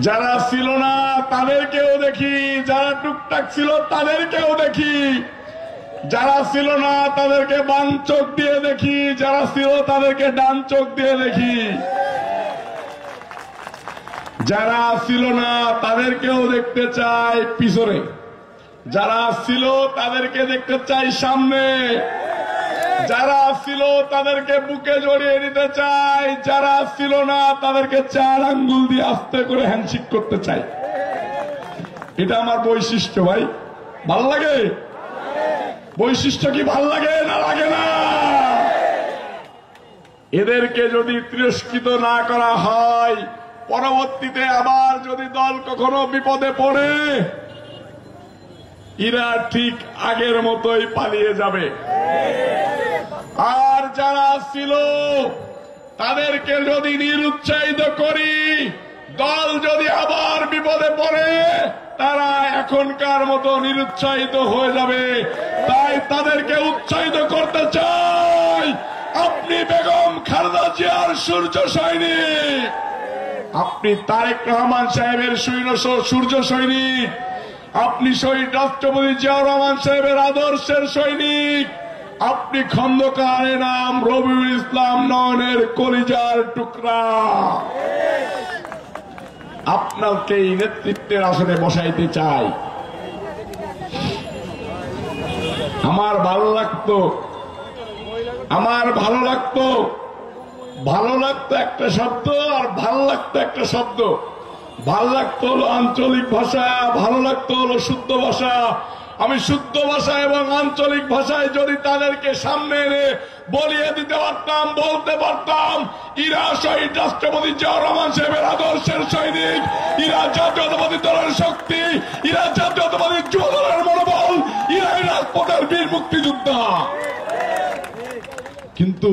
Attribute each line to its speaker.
Speaker 1: যারা ছিল না তাদেরকেও দেখি, যারা টুকটাক ছিল তাদেরকেও দেখি, যারা ছিল না তাদেরকে বাম চোখ দিয়ে দেখি, যারা ছিল তাদেরকে ডান চোখ দিয়ে দেখি, যারা ছিল না তাদেরকেও দেখতে চাই পিছনে, যারা ছিল তাদেরকে দেখতে চাই সামনে, যারা ছিল তাদেরকে বুকে জড়িয়ে নিতে চাই, যারা ছিল না তাদেরকে 4 আঙ্গুল দিয়ে আস্তে করে হ্যান্ডশেক করতে চাই। এটা আমার বৈশিষ্ট্য ভাই। ভাল লাগে? বৈশিষ্ট্য কি ভাল লাগে না লাগে না? এদেরকে যদি তিরস্কৃত না করা হয়, পরবর্তীতে আবার যদি দল কখনো বিপদে পড়ে, এরা ঠিক আগের মতোই পালিয়ে যাবে। আর যারা ছিল তাদেরকে যদি নিরুৎসাহিত করি, দল যদি আবার বিপদে পড়ে, তারা এখনকার মতো নিরুৎসাহিত হয়ে যাবে। তাই তাদেরকে উৎসাহিত করতে চাই। আপনি বেগম খালেদা জিয়ার সূর্য সৈনিক, আপনি তারেক রহমান সাহেবের সূর্য সৈনিক, আপনি শহীদ রাষ্ট্রপতি জিয়াউর রহমান সাহেবের আদর্শের সৈনিক, আপনি খন্দকার নাম রবিউল ইসলাম নয়নের কলিজার টুকরা। আপনাকে এই নেতৃত্বের আসনে বসাইতে চাই। আমার ভালো লাগতো একটা শব্দ, আর ভালো লাগতো একটা শব্দ। ভালো লাগতো হলো আঞ্চলিক ভাষা, ভালো লাগতো হলো শুদ্ধ ভাষা। আমি শুদ্ধ ভাষা এবং আঞ্চলিক ভাষায় যদি তাদেরকে সামনে এনে বলিয়ে দিতে পারতাম, বলতে পারতাম, ইরা শহীদ রাষ্ট্রপতি জিয়াউর রহমান সাহেবের আদর্শের সৈনিক, ইরা জাতীয়তাবাদী দলের শক্তি, ইরা জাতীয়তাবাদী যুব দলের মনোবল, ইরাই রাজপথের বীর মুক্তিযোদ্ধা। কিন্তু